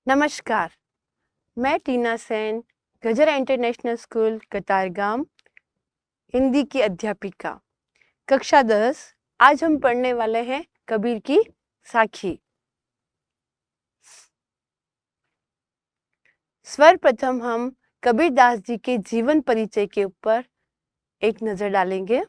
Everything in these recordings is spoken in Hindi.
नमस्कार, मैं टीना सेन, गजरा इंटरनेशनल स्कूल कतारगाम, हिंदी की अध्यापिका, कक्षा 10। आज हम पढ़ने वाले हैं कबीर की साखी। सर्वप्रथम हम कबीरदास जी के जीवन परिचय के ऊपर एक नजर डालेंगे।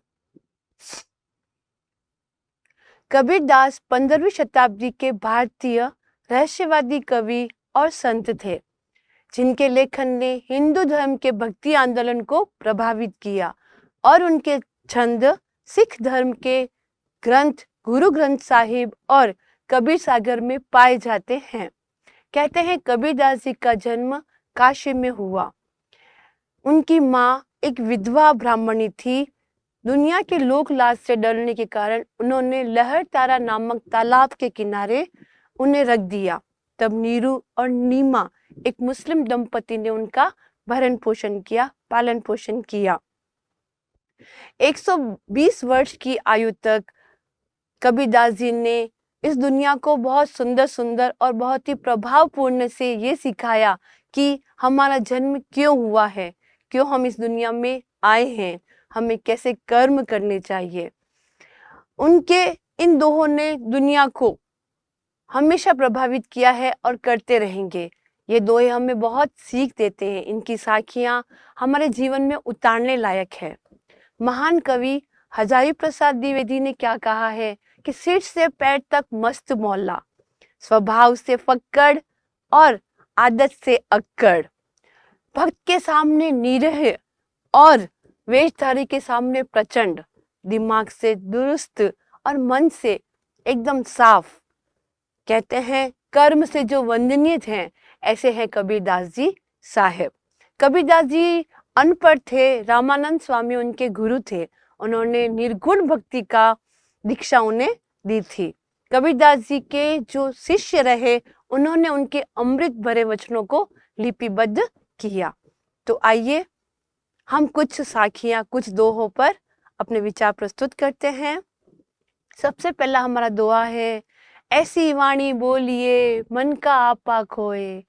कबीरदास 15वीं शताब्दी के भारतीय रहस्यवादी कवि और संत थे, जिनके लेखन ने हिंदू धर्म के भक्ति आंदोलन को प्रभावित किया और उनके छंद सिख धर्म के ग्रंथ गुरु ग्रंथ साहिब और कबीर सागर में पाए जाते हैं। कहते हैं कबीरदास जी का जन्म काशी में हुआ। उनकी माँ एक विधवा ब्राह्मणी थी। दुनिया के लोक लाज से डरने के कारण उन्होंने लहर तारा नामक तालाब के किनारे उन्हें रख दिया। तब नीरू और नीमा एक मुस्लिम दंपति ने उनका भरण पोषण किया, पालन पोषण किया। 120 वर्ष की आयु तक कबीरदास जी ने इस दुनिया को बहुत सुंदर सुंदर और बहुत ही प्रभावपूर्ण से ये सिखाया कि हमारा जन्म क्यों हुआ है, क्यों हम इस दुनिया में आए हैं, हमें कैसे कर्म करने चाहिए। उनके इन दोहों ने दुनिया को हमेशा प्रभावित किया है और करते रहेंगे। ये दोहे हमें बहुत सीख देते हैं। इनकी साखियां हमारे जीवन में उतारने लायक है। महान कवि हजारी प्रसाद द्विवेदी ने क्या कहा है कि सिर से पैर तक मस्त मौला, स्वभाव से फक्कड़ और आदत से अक्कड़, भक्त के सामने निरह और वेशधारी के सामने प्रचंड, दिमाग से दुरुस्त और मन से एकदम साफ। कहते हैं कर्म से जो वंदनीय हैं, ऐसे हैं कबीरदास जी साहेब। कबीरदास जी अनपढ़ थे। रामानंद स्वामी उनके गुरु थे। उन्होंने निर्गुण भक्ति का दीक्षा उन्हें दी थी। कबीरदास जी के जो शिष्य रहे, उन्होंने उनके अमृत भरे वचनों को लिपिबद्ध किया। तो आइए हम कुछ साखियां, कुछ दोहों पर अपने विचार प्रस्तुत करते हैं। सबसे पहला हमारा दोहा है, ऐसी वाणी बोलिए मन का आपा खोए,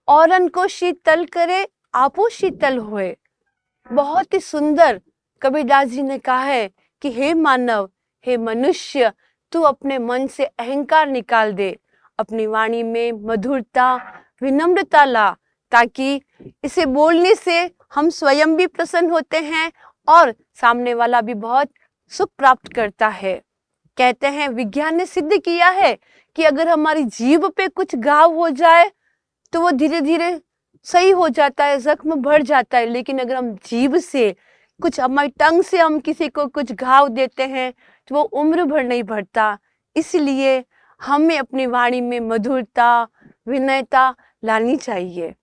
औरन को शीतल करे आपो शीतल होए। बहुत ही सुंदर कबीरदास जी ने कहा है कि हे मानव, हे मनुष्य, तू अपने मन से अहंकार निकाल दे, अपनी वाणी में मधुरता विनम्रता ला, ताकि इसे बोलने से हम स्वयं भी प्रसन्न होते हैं और सामने वाला भी बहुत सुख प्राप्त करता है। कहते हैं विज्ञान ने सिद्ध किया है कि अगर हमारी जीभ पे कुछ घाव हो जाए तो वो धीरे धीरे सही हो जाता है, जख्म भर जाता है। लेकिन अगर हम जीभ से कुछ, हमारी टंग से हम किसी को कुछ घाव देते हैं तो वो उम्र भर नहीं भरता। इसलिए हमें अपनी वाणी में मधुरता विनयता लानी चाहिए।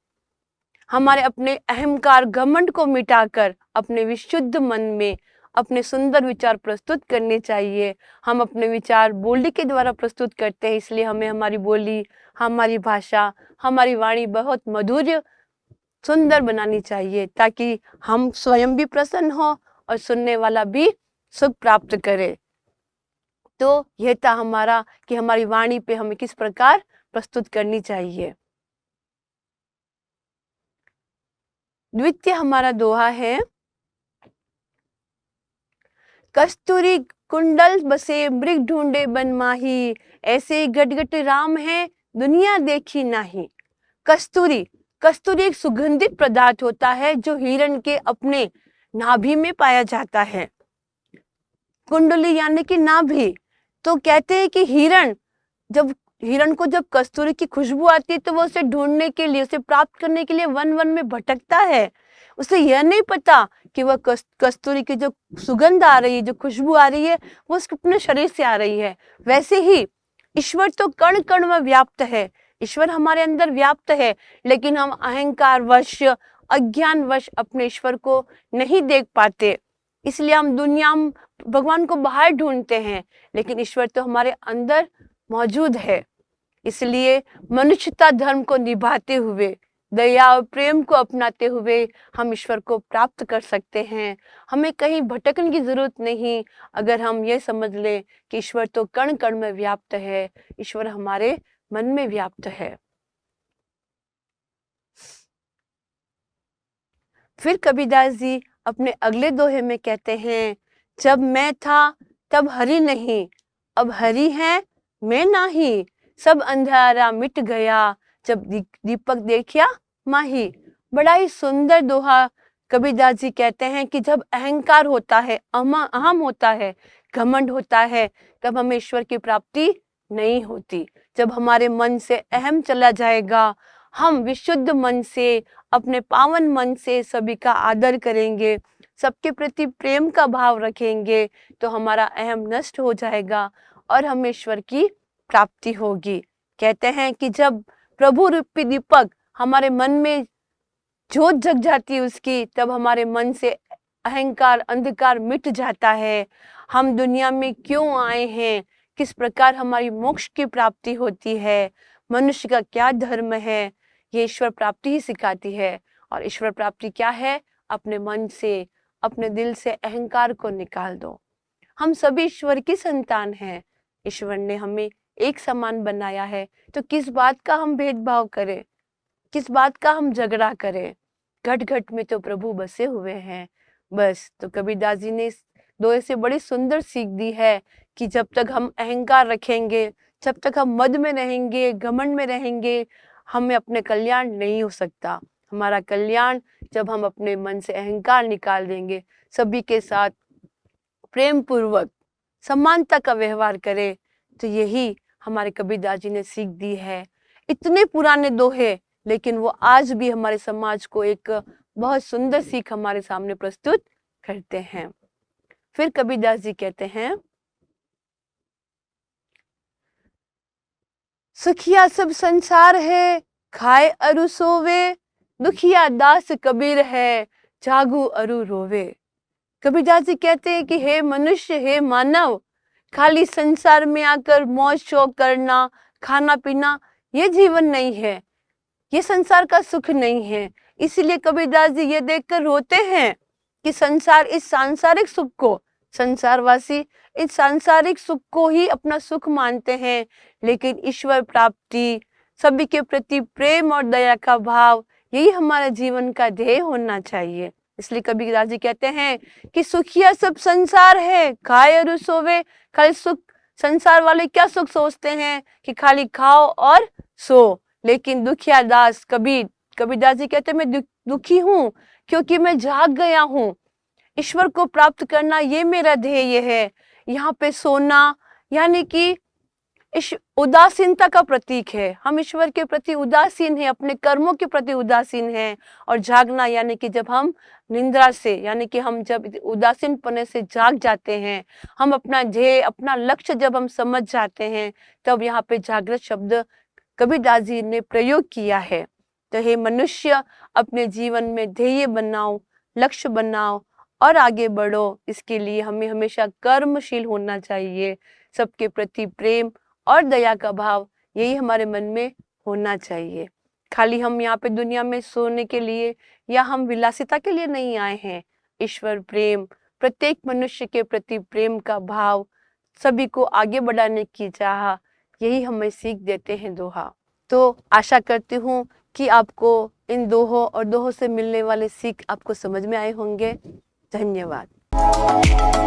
हमारे अपने अहंकार घमंड को मिटाकर अपने विशुद्ध मन में अपने सुंदर विचार प्रस्तुत करने चाहिए। हम अपने विचार बोली के द्वारा प्रस्तुत करते हैं, इसलिए हमें हमारी बोली, हमारी भाषा, हमारी वाणी बहुत मधुर सुंदर बनानी चाहिए, ताकि हम स्वयं भी प्रसन्न हो और सुनने वाला भी सुख प्राप्त करे। तो यह था हमारा कि हमारी वाणी पे हमें किस प्रकार प्रस्तुत करनी चाहिए। द्वितीय हमारा दोहा है, कस्तूरी कुंडल बसे मृग ढूंढे बन माही, ऐसे गटगट राम है दुनिया देखी नाही। कस्तूरी, कस्तूरी एक सुगंधित पदार्थ होता है जो हिरण के अपने नाभि में पाया जाता है। कुंडली यानी कि नाभि। तो कहते हैं कि हिरण को जब कस्तूरी की खुशबू आती है तो वो उसे ढूंढने के लिए, उसे प्राप्त करने के लिए वन वन में भटकता है। उसे यह नहीं पता कि वह कस्तूरी की जो सुगंध आ रही है, जो खुशबू आ रही है, वो उसके अपने शरीर से आ रही है। वैसे ही ईश्वर तो कण कण में व्याप्त है। ईश्वर हमारे अंदर व्याप्त है, लेकिन हम अहंकार वश, अज्ञान वश अपने ईश्वर को नहीं देख पाते। इसलिए हम दुनिया में भगवान को बाहर ढूंढते हैं, लेकिन ईश्वर तो हमारे अंदर मौजूद है। इसलिए मनुष्यता धर्म को निभाते हुए, दया और प्रेम को अपनाते हुए हम ईश्वर को प्राप्त कर सकते हैं। हमें कहीं भटकने की जरूरत नहीं। अगर हम ये समझ लें कि ईश्वर तो कण कण में व्याप्त है, ईश्वर हमारे मन में व्याप्त है। फिर कबीरदास जी अपने अगले दोहे में कहते हैं, जब मैं था तब हरि नहीं, अब हरि है मैं नाही, सब अंधारा मिट गया, जब दीपक देखिया माही। बड़ा ही सुंदर दोहा कबीरदास जी कहते हैं कि जब अहंकार होता है, अहम होता है, घमंड होता है, तब हमें ईश्वर की प्राप्ति नहीं होती। जब हमारे मन से अहम चला जाएगा, हम विशुद्ध मन से, अपने पावन मन से सभी का आदर करेंगे, सबके प्रति प्रेम का भाव रखेंगे, तो हमारा अहम नष्ट हो जाएगा और हमें ईश्वर की प्राप्ति होगी। कहते हैं कि जब प्रभु रूपी दीपक हमारे मन में जोत जग जाती है उसकी, तब हमारे मन से अहंकार, अंधकार मिट जाता है। हम दुनिया में क्यों आए हैं, किस प्रकार हमारी मोक्ष की प्राप्ति होती है, मनुष्य का क्या धर्म है, ये ईश्वर प्राप्ति ही सिखाती है। और ईश्वर प्राप्ति क्या है? अपने मन से, अपने दिल से अहंकार को निकाल दो। हम सभी ईश्वर की संतान हैं। ईश्वर ने हमें एक समान बनाया है, तो किस बात का हम भेदभाव करें, किस बात का हम झगड़ा करें? घट घट में तो प्रभु बसे हुए हैं। बस, तो कबीरदास जी ने इस दोहे से बड़ी सुंदर सीख दी है कि जब तक हम अहंकार रखेंगे, जब तक हम मद में रहेंगे, घमंड में रहेंगे, हमें अपने कल्याण नहीं हो सकता। हमारा कल्याण जब हम अपने मन से अहंकार निकाल देंगे, सभी के साथ प्रेम पूर्वक समानता का व्यवहार करें, तो यही हमारे कबीरदास जी ने सीख दी है। इतने पुराने दोहे, लेकिन वो आज भी हमारे समाज को एक बहुत सुंदर सीख हमारे सामने प्रस्तुत करते हैं। फिर कबीरदास जी कहते हैं, सुखिया सब संसार है, खाए अरु सोवे, दुखिया दास कबीर है, जागू अरु रोवे। कबीरदास जी कहते हैं कि हे मनुष्य, हे मानव, खाली संसार में आकर मौज शौक करना, खाना पीना, ये जीवन नहीं है, ये संसार का सुख नहीं है। इसीलिए कबीरदास जी ये देखकर रोते हैं कि संसार, इस सांसारिक सुख को, संसारवासी इस सांसारिक सुख को ही अपना सुख मानते हैं, लेकिन ईश्वर प्राप्ति, सभी के प्रति प्रेम और दया का भाव, यही हमारे जीवन का ध्येय होना चाहिए। इसलिए कबीरदास जी कहते हैं कि सुखिया सब संसार है, खाए और सोवे। खाली सुख, संसार वाले क्या सुख सोचते हैं कि खाली खाओ और सो, लेकिन दुखिया दास कबीरदास जी कहते हैं मैं दुखी हूँ क्योंकि मैं जाग गया हूँ। ईश्वर को प्राप्त करना ये मेरा ध्येय है। यहाँ पे सोना यानी कि उदासीनता का प्रतीक है। हम ईश्वर के प्रति उदासीन हैं, अपने कर्मों के प्रति उदासीन हैं। और जागना यानी कि जब हम निंद्रा से, यानी कि हम जब उदासीन पने से जाग जाते हैं, हम अपना ध्येय, अपना लक्ष्य जब हम समझ जाते हैं, तब यहाँ पे जागृत शब्द कबीरदास जी ने प्रयोग किया है। तो हे मनुष्य, अपने जीवन में ध्येय बनाओ, लक्ष्य बनाओ और आगे बढ़ो। इसके लिए हमें हमेशा कर्मशील होना चाहिए। सबके प्रति प्रेम और दया का भाव, यही हमारे मन में होना चाहिए। खाली हम यहाँ पे दुनिया में सोने के लिए या हम विलासिता के लिए नहीं आए हैं। ईश्वर प्रेम, प्रत्येक मनुष्य के प्रति प्रेम का भाव, सभी को आगे बढ़ाने की चाह, यही हमें सीख देते हैं दोहा। तो आशा करती हूँ कि आपको इन दोहों और दोहों से मिलने वाले सीख आपको समझ में आए होंगे। धन्यवाद।